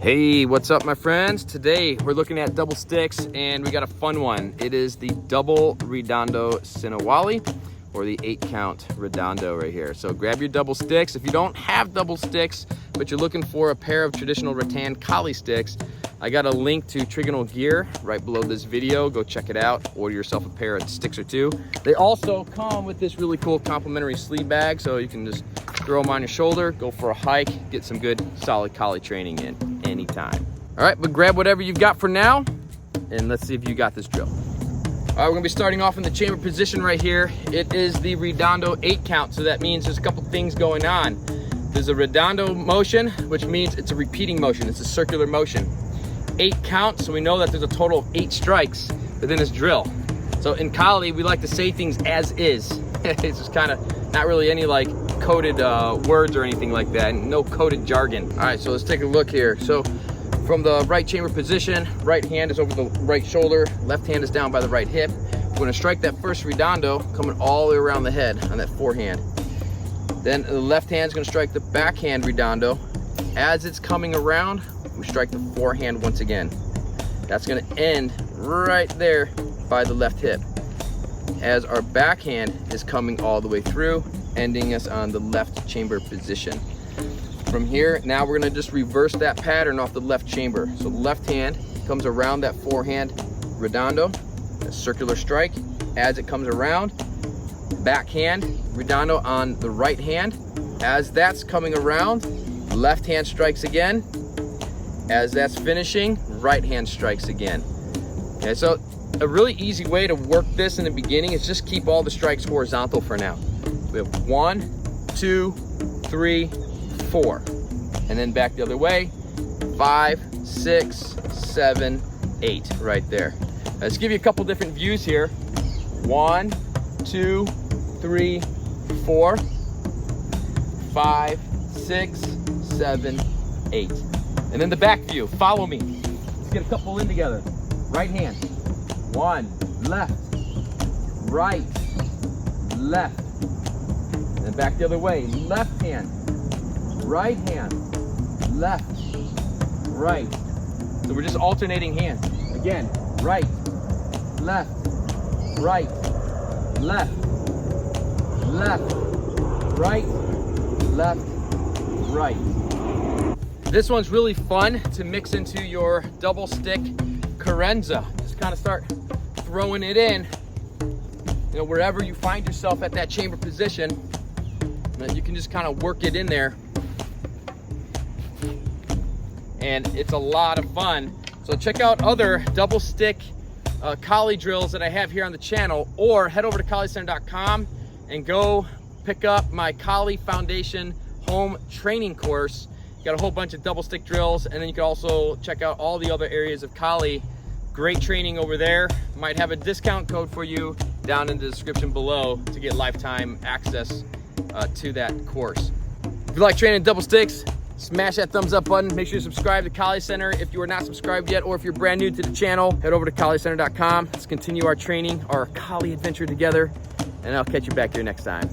Hey, what's up my friends? Today we're looking at double sticks and we got a fun one. It is the double Redondo Sinawali, or the 8-count Redondo right here. So grab your double sticks. If you don't have double sticks, but you're looking for a pair of traditional rattan collie sticks, I got a link to Trigonal Gear right below this video. Go check it out. Order yourself a pair of sticks or two. They also come with this really cool complimentary sleeve bag, so you can just throw them on your shoulder, go for a hike, get some good solid collie training in anytime. All right, but grab whatever you've got for now, and let's see if you got this drill. All right, we're gonna be starting off in the chamber position right here. It is the Redondo 8-count, so that means there's a couple things going on. There's a Redondo motion, which means it's a repeating motion. It's a circular motion. 8 count, so we know that there's a total of 8 strikes within this drill. So in collie, we like to say things as is. It's just kind of not really any like coded words or anything like that, no coded jargon. All right, so let's take a look here. So from the right chamber position, right hand is over the right shoulder, left hand is down by the right hip. We're gonna strike that first Redondo coming all the way around the head on that forehand. Then the left hand's gonna strike the backhand Redondo. As it's coming around, we strike the forehand once again. That's gonna end right there by the left hip, as our backhand is coming all the way through, ending us on the left chamber position. From here, now we're gonna just reverse that pattern off the left chamber. So the left hand comes around that forehand Redondo, a circular strike. As it comes around, backhand Redondo on the right hand. As that's coming around, left hand strikes again. As that's finishing, right hand strikes again. Okay, so a really easy way to work this in the beginning is just keep all the strikes horizontal for now. We have 1, 2, 3, 4, and then back the other way, 5, 6, 7, 8, right there. Let's give you a couple different views here. 1, 2, 3, 4, 5, 6, 7, 8. And then the back view, follow me. Let's get a couple in together. Right hand, 1, left, right, left. And then back the other way, left hand, right hand, left, right. So we're just alternating hands. Again, right, left, right, left, left, right, left, right. This one's really fun to mix into your double stick carenza. Just kind of start throwing it in, you know, wherever you find yourself at that chamber position. You can just kind of work it in there, and it's a lot of fun. So check out other double stick collie drills that I have here on the channel, or head over to colliecenter.com and go pick up my Collie Foundation home training course. Got a whole bunch of double stick drills, and then you can also check out all the other areas of collie. Great training over there. Might have a discount code for you down in the description below to get lifetime access to that course. If you like training double sticks, smash that thumbs up button. Make sure you subscribe to Collie Center if you are not subscribed yet, or if you're brand new to the channel, head over to colliecenter.com. Let's continue our training, our collie adventure together, and I'll catch you back here next time.